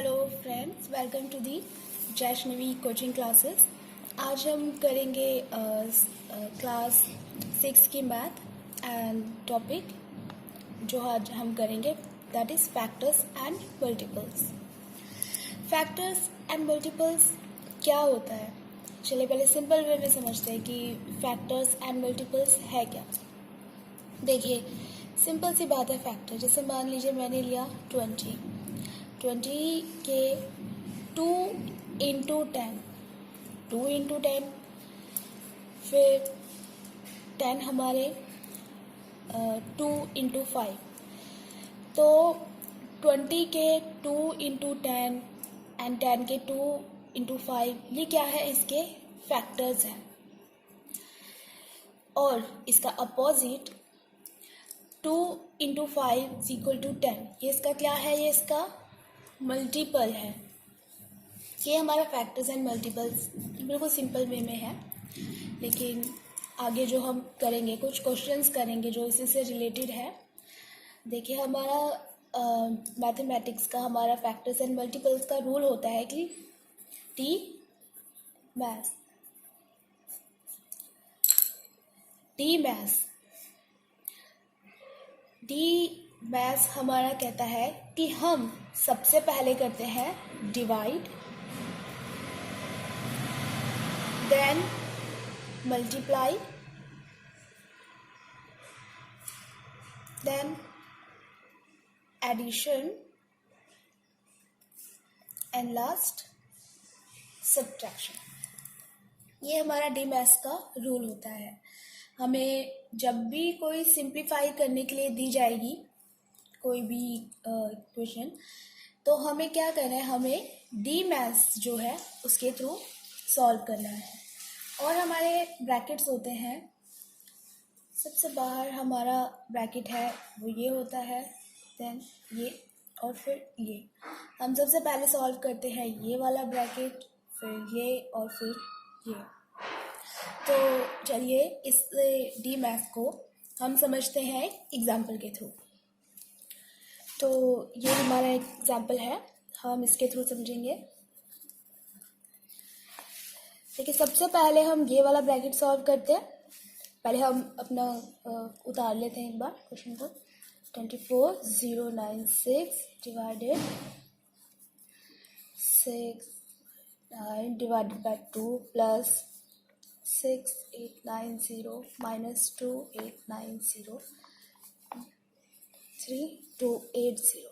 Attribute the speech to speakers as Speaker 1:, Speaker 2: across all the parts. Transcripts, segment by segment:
Speaker 1: Hello friends, welcome to the Jaishnavi coaching classes. आज हम करेंगे क्लास 6 की मैथ एंड टॉपिक जो आज हम करेंगे that is factors and multiples. Factors and multiples क्या होता है? चलिए पहले सिंपल वे में समझते हैं कि फैक्टर्स एंड मल्टीपल्स है क्या। देखिए, सिंपल सी बात है। फैक्टर जैसे मान लीजिए मैंने लिया 20 के 2 इंटू 10, 2 इंटू 10, फिर 10 हमारे 2 इंटू 5, तो 20 के 2 इंटू 10 एंड 10 के 2 इंटू 5, ये क्या है? इसके फैक्टर्स हैं। और इसका opposite 2 into 5 is equal to 10, ये इसका क्या है? ये इसका मल्टीपल है। ये हमारा फैक्टर्स एंड मल्टीपल्स बिल्कुल सिंपल वे में है, लेकिन आगे जो हम करेंगे कुछ क्वेश्चंस करेंगे जो इसी से रिलेटेड है। देखिए, हमारा मैथमेटिक्स का हमारा फैक्टर्स एंड मल्टीपल्स का रूल होता है कि डी मैथ्स हमारा कहता है कि हम सबसे पहले करते हैं divide, then multiply, then addition and last subtraction. ये हमारा डी मैथ्स का रूल होता है। हमें जब भी कोई सिंप्लीफाई करने के लिए दी जाएगी कोई भी क्वेश्चन, तो हमें क्या करना है? हमें डी मैथ्स जो है उसके थ्रू सॉल्व करना है। और हमारे ब्रैकेट्स होते हैं, सबसे बाहर हमारा ब्रैकेट है वो ये होता है, देन ये और फिर ये। हम सबसे पहले सॉल्व करते हैं ये वाला ब्रैकेट, फिर ये और फिर ये। तो चलिए इस डी मैथ्स को हम समझते हैं एग्जाम्पल के थ्रू। तो ये हमारा एग्जाम्पल है, हम इसके थ्रू समझेंगे। देखिए, सबसे पहले हम ये वाला ब्रैकेट सॉल्व करते हैं। पहले हम अपना उतार लेते हैं एक बार क्वेश्चन को। 24096 डिवाइडेड 6 बाय 2 प्लस 6890 माइनस 2890 3280।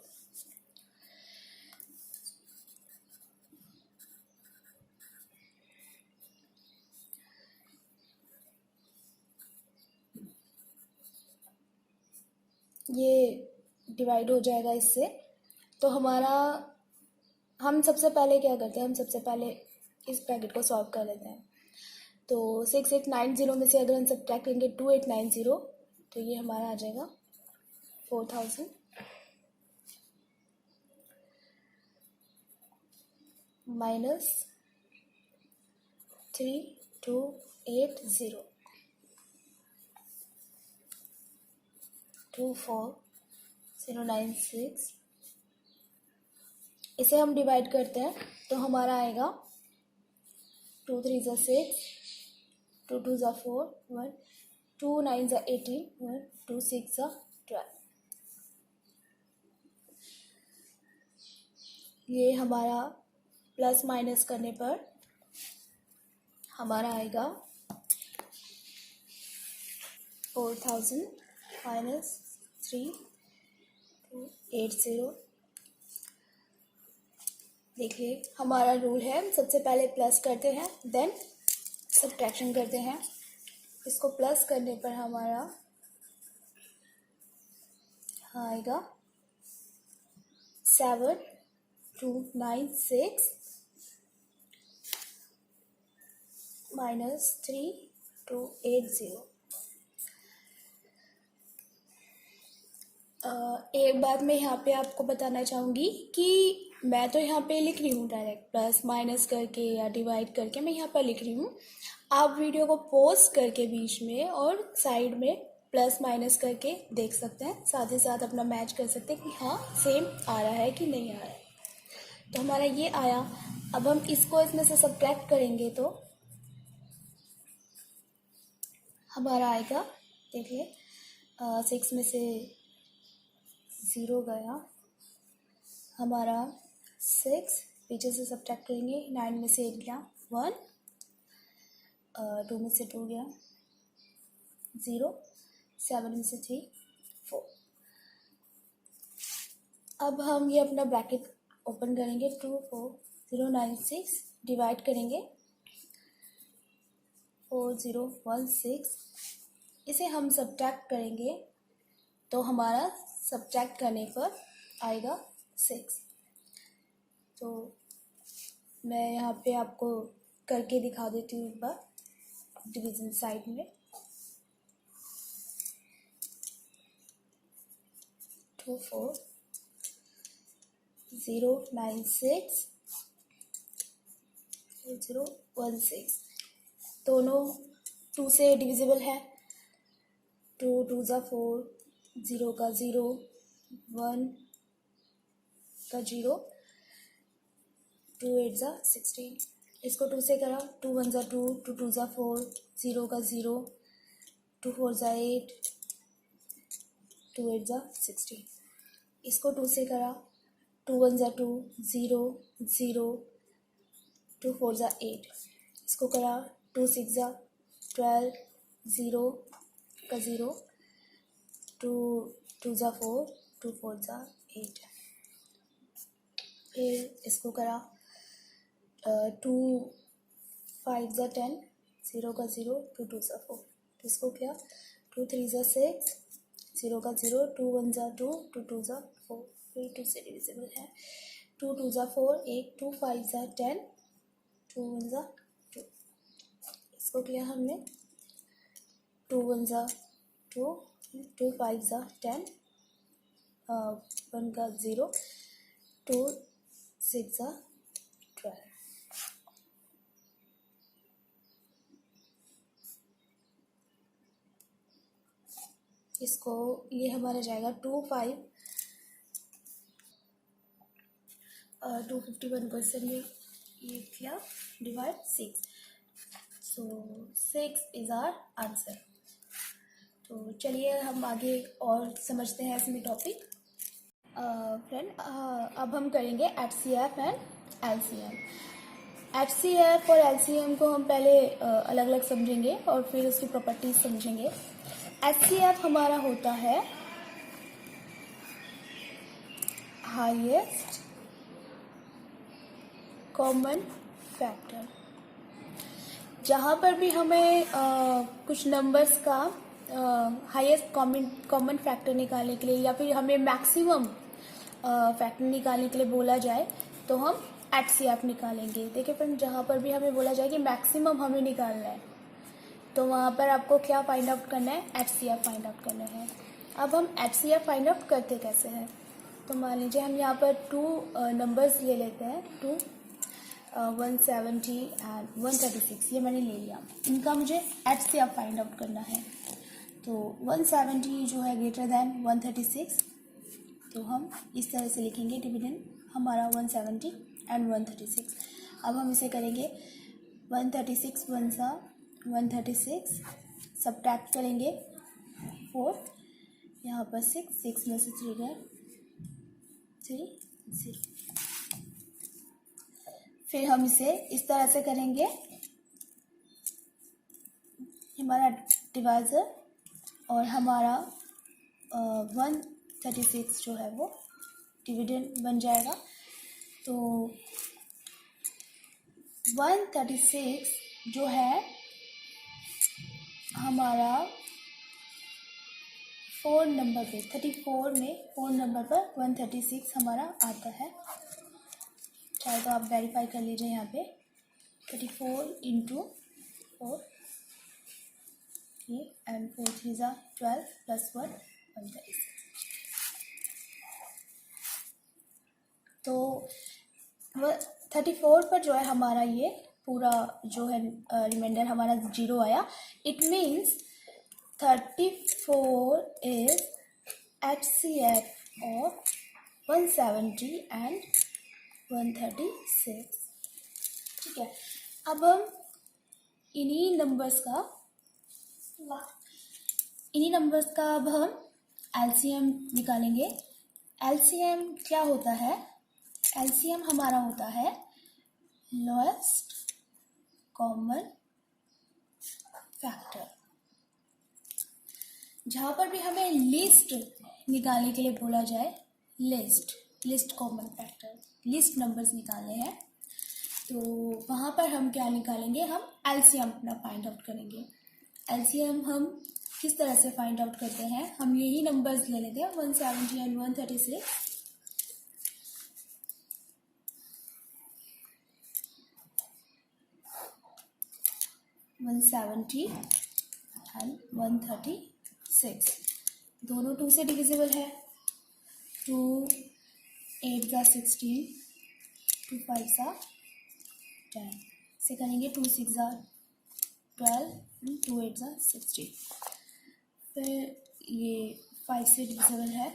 Speaker 1: ये डिवाइड हो जाएगा इससे। तो हमारा हम सबसे पहले क्या करते हैं? हम सबसे पहले इस ब्रैकेट को सॉल्व कर लेते हैं। तो 6890 में से अगर हम सब्ट्रैक्ट करेंगे 2890, तो ये हमारा आ जाएगा 4000 माइनस 3280 24096। इसे हम डिवाइड करते हैं तो हमारा आएगा 2 3 ज़ा 6, 2 2 ज़ा 4, 1 2 9 ज़ा 18, 1 2 6 ज़ा 12। ये हमारा प्लस माइनस करने पर हमारा आएगा 4000 माइनस 3280। देखिए, हमारा रूल है सबसे पहले प्लस करते हैं देन सब्ट्रैक्शन करते हैं। इसको प्लस करने पर हमारा आएगा 7296 माइनस 3280। एक बात मैं यहाँ पे आपको बताना चाहूँगी कि मैं तो यहाँ पे लिख रही हूँ डायरेक्ट प्लस माइनस करके या डिवाइड करके, मैं यहाँ पर लिख रही हूँ। आप वीडियो को पॉज करके बीच में और साइड में प्लस माइनस करके देख सकते हैं, साथ ही साथ अपना मैच कर सकते हैं कि हाँ सेम आ रहा है कि नहीं आ रहा है। तो हमारा ये आया। अब हम इसको इसमें से सब्ट्रैक्ट करेंगे तो हमारा आएगा, देखिए 6 में से 0 गया, हमारा 6 पीछे से सब्ट्रैक्ट करेंगे, 9 में से 8 गया 1, 2 में से 2 गया 0, 7 में से 3 4। अब हम ये अपना ब्रैकेट ओपन करेंगे, 2 4 0 9 6 डिवाइड करेंगे 4 0 1 6, इसे हम सब्ट्रैक्ट करेंगे तो हमारा सब्ट्रैक्ट करने पर आएगा 6। तो मैं यहाँ पे आपको करके दिखा देती हूँ एक बार डिवीजन साइड में। 2 4 0 9 6 4 0 1 6, दोनों 2 से डिविजिबल है। 2 2 ज़ा 4, 0 का 0, 1 का 0, 2 8 ज़ा 16। इसको 2 से करा, 2 1 ज़ा 2, 2 2 ज़ा 4, 0 का 0, 2 4 ज़ा 8, 2 8 ज़ा 16। इसको 2 से करा, 2 1 ज़ा 2, 0 0, 2 4 ज़ा 8। इसको करा, 2 6 ज़ा 12, 0 का 0, 2 2 ज़ा 4, 2 4 ज़ा 8। फिर इसको करा, 2 5 ज़ा 10, 0 का 0, 2 2 ज़ा 4। तो इसको किया, 2 3 ज़ा 6, 0 का 0, 2 1 ज़ा 2, 2 2 ज़ा 4। फिर 2 से डिविजिबल है, 2 2 ज़ा 4 8, 2 5 ज़ा 10, 2 1 ज़ा 2। इसको किया हमने, 2 1 ज़ा 2, 2 5 ज़ा 10, 1 का 0, 2 6 ज़ा 12। इसको ये हमारा जाएगा 2 5 251% में ये किया divide 6, so 6 is our answer. तो चलिए हम आगे और समझते हैं इसमें टॉपिक। फ्रेंड, अब हम करेंगे HCF एंड LCM। HCF और LCM को हम पहले अलग अलग समझेंगे और फिर उसकी प्रॉपर्टीज समझेंगे। HCF हमारा होता है हाईएस्ट कॉमन फैक्टर। जहाँ पर भी हमें कुछ नंबर्स का हाईएस्ट कॉमन फैक्टर निकालने के लिए या फिर हमें मैक्सिमम फैक्टर निकालने के लिए बोला जाए तो हम HCF निकालेंगे। देखिए फ्रेंड, जहाँ पर भी हमें बोला जाए कि मैक्सिमम हमें निकालना है तो वहाँ पर आपको क्या फाइंड आउट करना है, HCF फाइंड आउट करना है। अब हम HCF फाइंड आउट करते कैसे हैं, तो मान लीजिए हम यहाँ पर 2 नंबर्स ले लेते हैं, 2 170 एंड 136, ये मैंने ले लिया। इनका मुझे HCF फाइंड आउट करना है। तो 170 जो है ग्रेटर देन 136, तो हम इस तरह से लिखेंगे डिविडेंड हमारा 170 एंड 136। अब हम इसे करेंगे 136 1 सा 136, सब्ट्रैक्ट करेंगे 4, यहाँ पर 6 में से 3 गए 3 0। फिर हम इसे इस तरह से करेंगे, हमारा डिवाइजर और हमारा 136 जो है वो डिविडेंड बन जाएगा। तो 136 जो है हमारा 4 नंबर पे 34 में 4 नंबर पर 136 हमारा आता है। चाहे तो आप वेरीफाई कर लीजिए यहाँ पे, 34 इंटू 4 ये एंड 4 3 ज़ा 12 प्लस 1 136। तो 34 पर जो है हमारा ये पूरा जो है रिमाइंडर हमारा 0 आया। It means 34 is HCF of 170 and 136। ठीक है, अब हम इन्हीं नंबर्स का अब हम एलसीएम निकालेंगे। एलसीएम क्या होता है? एलसीएम हमारा होता है लोएस्ट कॉमन फैक्टर। जहाँ पर भी हमें लिस्ट निकालने के लिए बोला जाए, list common factor, list numbers निकालने हैं, तो वहाँ पर हम क्या निकालेंगे? हम एलसीएम अपना फाइंड आउट करेंगे। एलसीएम हम किस तरह से फाइंड आउट करते हैं? हम यही नंबर्स ले लेते हैं 170 एंड 136। एंड 136 दोनों 2 से डिविजिबल है। 2 8 ज़ा 16, 2 5 ज़ा 10 से करेंगे। 2 6 ज़ा 12, 2 8 ज़ा 60। फिर ये 5 से डिविजिबल है।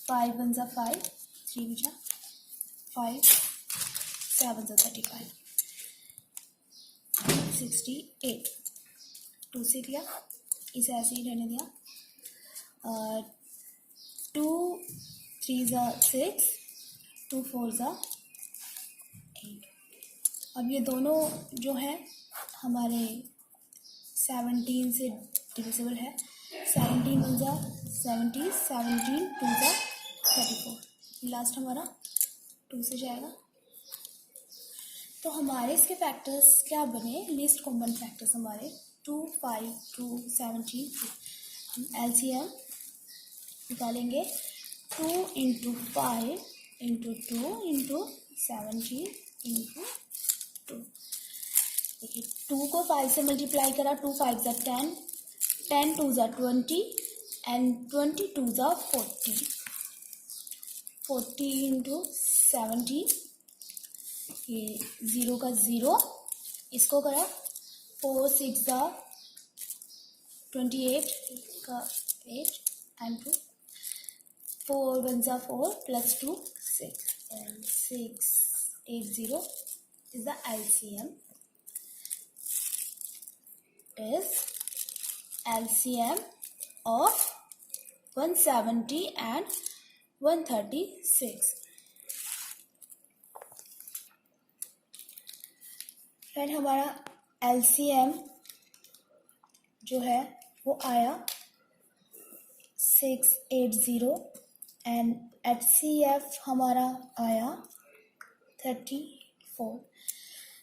Speaker 1: 5 1 ज़ा 5, 3 बचा 5, 7 ज़ा 35, 68। 2 से किया, इसे ऐसे ही रहने दिया। 2 3 ज़ा 6, 2 4 ज़ा 8। अब ये दोनों जो हैं हमारे 17 से डिविजिबल है। 17 1 ज़ा 17, 17 2 ज़ा 34। लास्ट हमारा 2 से जाएगा। तो हमारे इसके फैक्टर्स क्या बने? लिस्ट कॉमन फैक्टर्स हमारे 2 5 2 17 2। हम एलसीएम निकालेंगे। 2 इंटू 5 इंटू 2 इंटू 17 इंटू 2। देखिए 2 को 5 से मल्टीप्लाई करा, 2 5 ज़ा 10, 10 2 ज़ा 20 एंड 20 2 ज़ा 40। 40 इंटू 17, ये 0 का 0, इसको करा। 4 6 ज़ा 28 का 8 एंड 2। 4 1 ज़ा 4 plus 2 6 and 680 is the LCM. Is LCM of 170 and 136. Friend हमारा LCM जो है वो आया 680 एंड HCF हमारा आया 34।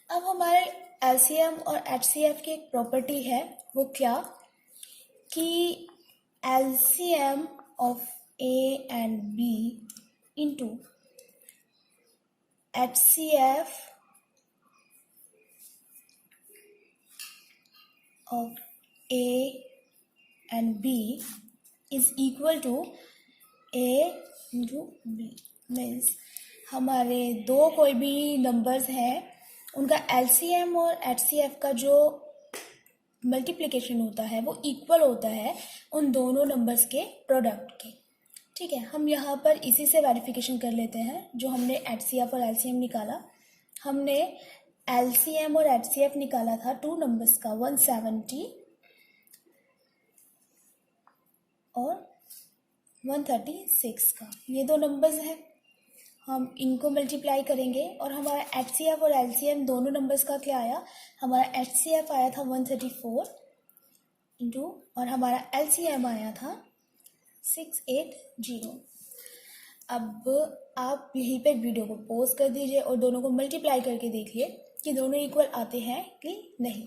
Speaker 1: अब हमारे LCM और HCF की एक प्रॉपर्टी है, वो क्या कि LCM of A and B into HCF of A and B is equal to A into B। Means हमारे दो कोई भी नंबर्स हैं, उनका LCM और HCF का जो मल्टीप्लिकेशन होता है वो इक्वल होता है उन दोनों नंबर्स के प्रोडक्ट के। ठीक है, हम यहाँ पर इसी से वेरिफिकेशन कर लेते हैं। जो हमने HCF और LCM निकाला, हमने LCM और HCF निकाला था 2 नंबर्स का, 170 और 136 का। ये दो नंबर्स हैं, हम इनको मल्टीप्लाई करेंगे और हमारा HCF और LCM दोनों नंबर्स का क्या आया? हमारा HCF आया था 134 इंटू और हमारा LCM आया था 680। अब आप यहीं पे वीडियो को पॉज कर दीजिए और दोनों को मल्टीप्लाई करके देखिए कि दोनों इक्वल आते हैं कि नहीं।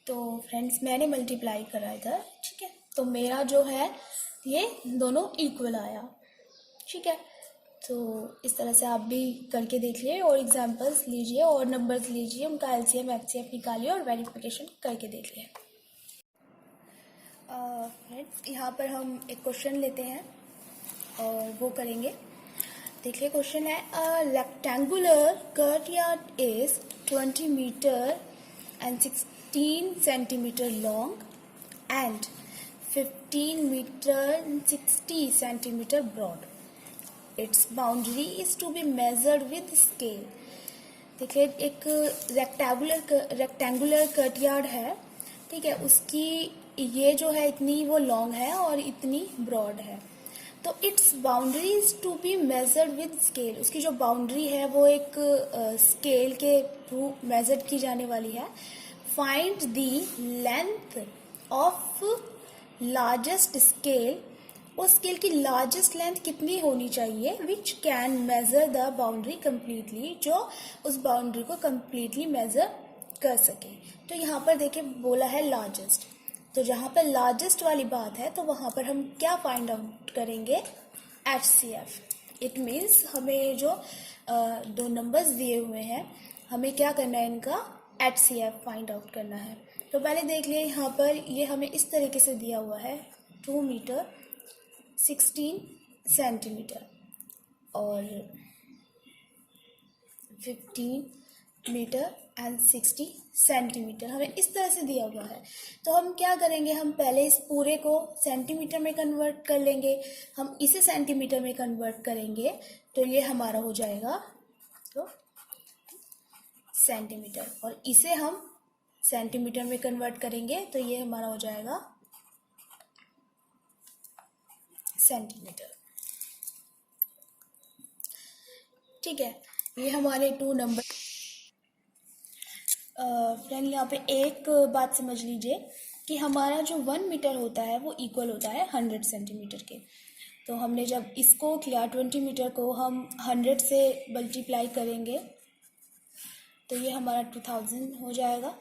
Speaker 1: तो फ्रेंड्स मैंने मल्टीप्लाई करा इधर, ठीक है, तो मेरा जो है ये दोनों इक्वल आया। ठीक है, तो इस तरह से आप भी करके देखिए और एग्जांपल्स लीजिए और नंबर्स लीजिए, उनका LCM HCF निकालिए और वेरिफिकेशन करके देखिए। फ्रेंड्स यहाँ पर हम एक क्वेश्चन लेते हैं और वो करेंगे। देखिए क्वेश्चन है, rectangular courtyard is 20 meter and 16 centimeter long and 15 meter and 60 centimeter broad. Its boundary is to be measured with scale. देखिए एक रेक्टेंगुलर कटयार्ड है, ठीक है, उसकी ये जो है इतनी वो लॉन्ग है और इतनी ब्रॉड है। तो its boundary is to be measured with scale, उसकी जो बाउंड्री है वो एक स्केल के थ्रू मेजर की जाने वाली है। Find the length of largest scale, उस स्केल की लार्जेस्ट लेंथ कितनी होनी चाहिए which can measure the boundary completely, जो उस बाउंड्री को कम्प्लीटली मेजर कर सके। तो यहाँ पर देखिए बोला है लार्जेस्ट, तो जहाँ पर लार्जेस्ट वाली बात है तो वहाँ पर हम क्या फाइंड आउट करेंगे, HCF। इट मीन्स हमें जो दो नंबर्स दिए हुए हैं हमें क्या करना है, इनका HCF फाइंड आउट करना है। तो पहले देख लिए यहाँ पर ये हमें इस तरीके से दिया हुआ है 2 मीटर 16 सेंटीमीटर और 15 मीटर एंड 60 सेंटीमीटर हमें इस तरह से दिया हुआ है। तो हम क्या करेंगे, हम पहले इस पूरे को सेंटीमीटर में कन्वर्ट कर लेंगे, हम इसे सेंटीमीटर में कन्वर्ट करेंगे तो ये हमारा हो जाएगा तो सेंटीमीटर, और इसे हम सेंटीमीटर में कन्वर्ट करेंगे तो ये हमारा हो जाएगा सेंटीमीटर। ठीक है, ये हमारे 2 नंबर। फ्रेंड यहाँ पे एक बात समझ लीजिए कि हमारा जो 1 मीटर होता है वो इक्वल होता है 100 सेंटीमीटर के। तो हमने जब इसको किया 20 मीटर को हम 100 से मल्टीप्लाई करेंगे तो ये हमारा 2000 हो जाएगा,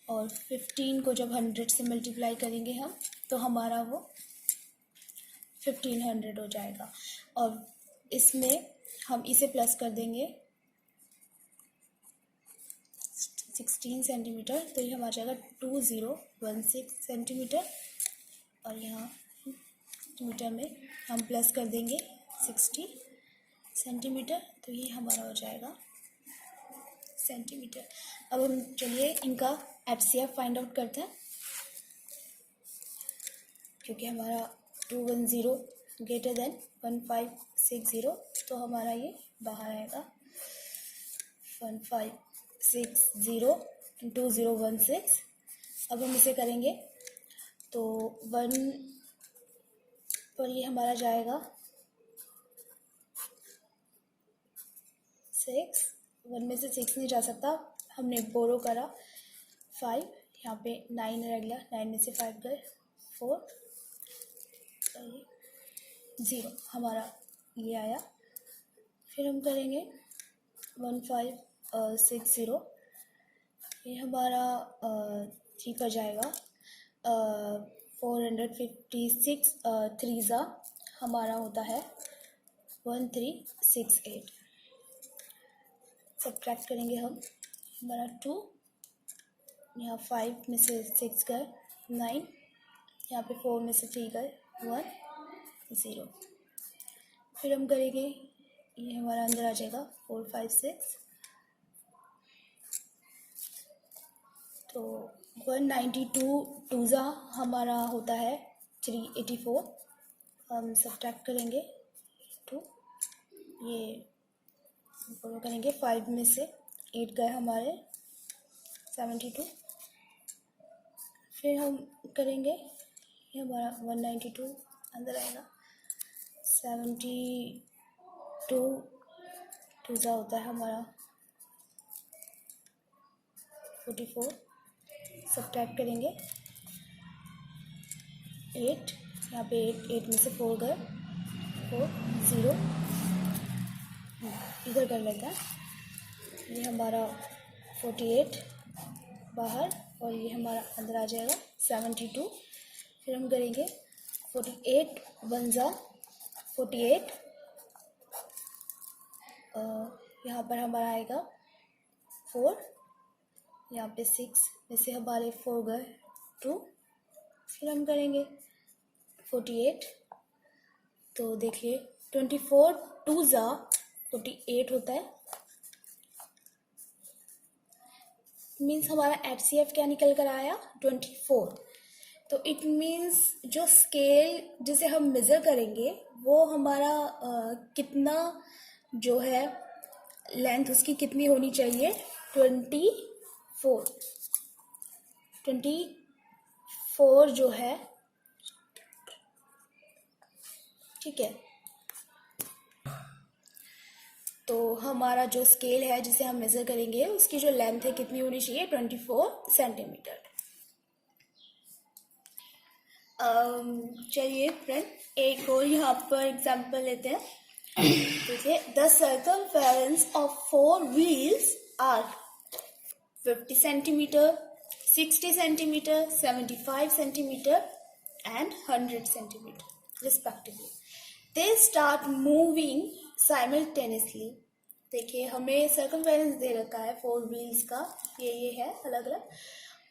Speaker 1: और 15 को जब 100 से मल्टीप्लाई करेंगे हम तो हमारा वो 1500 हो जाएगा, और इसमें हम इसे प्लस कर देंगे 16 सेंटीमीटर तो ये हमारा जाएगा 2016 सेंटीमीटर, और यहाँ मीटर में हम प्लस कर देंगे 60 सेंटीमीटर तो ये हमारा हो जाएगा सेंटीमीटर। अब हम चलिए इनका HCF फाइंड आउट करते हैं, क्योंकि हमारा 210 ग्रेटर देन 1560 तो हमारा ये बाहर आएगा 1560 2016। अब हम इसे करेंगे तो 1 पर ये हमारा जाएगा 6, 1 में से 6 नहीं जा सकता, हमने बोरो करा 5, यहाँ पे 9 रह गया, 9 में से 5 गए 4, 0 हमारा ये आया। फिर हम करेंगे 1560 ये हमारा 3 पर जाएगा, 456 3 हमारा होता है 1368। सब्ट्रैक्ट करेंगे हम, हमारा 2, यहाँ 5 में से 6 गए 9, यहाँ पे 4 में से 3 गए 1 0। फिर हम करेंगे ये हमारा अंदर आ जाएगा 4 5 6 तो 192 2 हमारा होता है 384। हम सब्ट्रैक्ट करेंगे 2, ये फॉलो करेंगे 5 में से 8 गए हमारे 72। फिर हम करेंगे ये हमारा 192 अंदर आएगा 72 2 होता है हमारा 44। सब्ट्रैक्ट करेंगे 8, यहाँ पे 8 में से 4 गए 4 0 इधर कर लेते हैं, ये हमारा 48 बाहर और ये हमारा अंदर आ जाएगा 72। फिर हम करेंगे 48 1 48, यहाँ पर हमारा आएगा 4, यहाँ पे 6 में से हमारे 4 गए 2। फिर हम करेंगे 48, तो देखिए 24 2 48 होता है, मीन्स हमारा HCF क्या निकल कर आया 24। तो इट मीन्स जो स्केल जिसे हम मेज़र करेंगे वो हमारा कितना जो है लेंथ उसकी कितनी होनी चाहिए, 24 जो है, ठीक है। तो हमारा जो स्केल है जिसे हम मेज़र करेंगे उसकी जो लेंथ है कितनी होनी चाहिए, 24 सेंटीमीटर। चलिए फ्रेंड, एक और यहाँ पर एग्जाम्पल लेते हैं। देखिए, the circumference of 4 wheels are 50 centimetre, 60 centimetre, 75 centimetre and 100 centimetre respectively. They start moving simultaneously. देखिए, हमें सर्कमफेरेंस दे रखा है 4 व्हील्स का, ये है अलग अलग,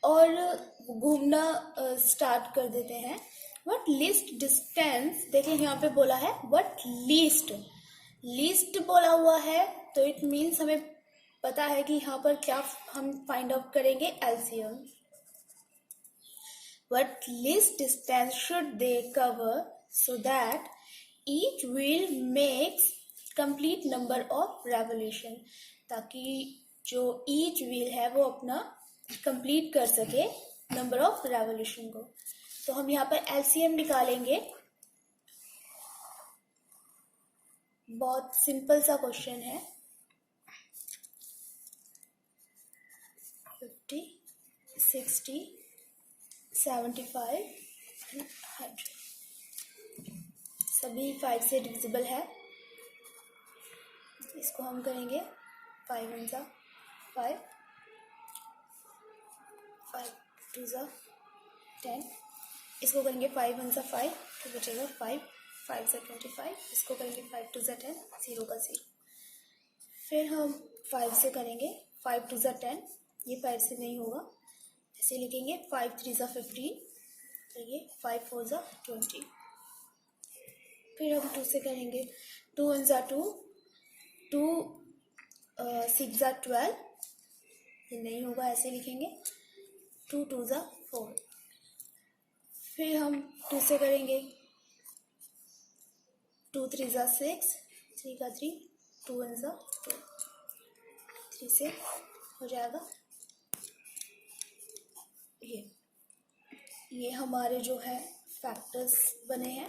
Speaker 1: और घूमना स्टार्ट कर देते हैं। वट लीस्ट डिस्टेंस, देखिए यहाँ पे बोला है वट लीस्ट बोला हुआ है, तो इट मीन्स हमें पता है कि यहाँ पर क्या हम फाइंड आउट करेंगे, LCM. What least distance should they cover so that each wheel makes complete number of revolution, ताकि जो each wheel है वो अपना complete कर सके number of revolution को। तो हम यहाँ पर LCM निकालेंगे। बहुत सिंपल सा क्वेश्चन है। 50, 60, 75 and 100 सभी 5 से डिविजिबल है। इसको हम करेंगे 5 1 सा 5, 5 2 सा 10, इसको करेंगे 5 1 सा 5, तो बचेगा 5, 5 सा 25, इसको करेंगे 5 2 सा 10, 0 का 0। फिर हम 5 से करेंगे 5 2 सा 10, ये 5 से नहीं होगा, ऐसे लिखेंगे 5 3 सा 15, तो ये 5 4 सा 20। फिर हम 2 से करेंगे 2 1 सा 2, 2 6 सा 12, ये नहीं होगा, ऐसे लिखेंगे 2 2 सा 4। फिर हम 2 से करेंगे 2 3 सा 6, 3 का 3, 2 1 सा 2, 3 से हो जाएगा ये हमारे जो है फैक्टर्स बने हैं।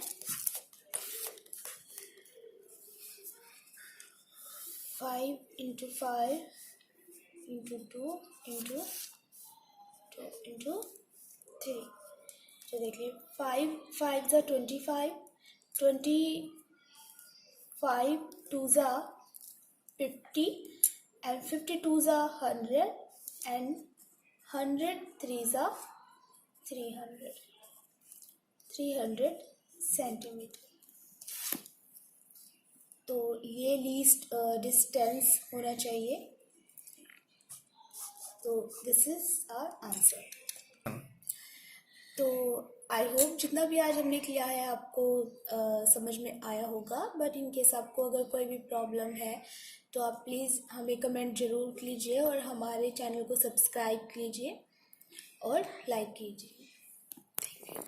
Speaker 1: 5 into 5 into 2 into 2 into 3, तो देखिए 5 5 ज़ा 25, 25 2 ज़ा 50 and 52 ज़ा 100 and 100 3 ज़ा 300 सेंटीमीटर। तो ये लीस्ट डिस्टेंस होना चाहिए। तो दिस इज आवर आंसर। तो आई होप जितना भी आज हमने किया है आपको समझ में आया होगा। बट इन केस आपको अगर कोई भी प्रॉब्लम है तो आप प्लीज़ हमें कमेंट ज़रूर कीजिए और हमारे चैनल को सब्सक्राइब कीजिए और लाइक कीजिए। Thank you.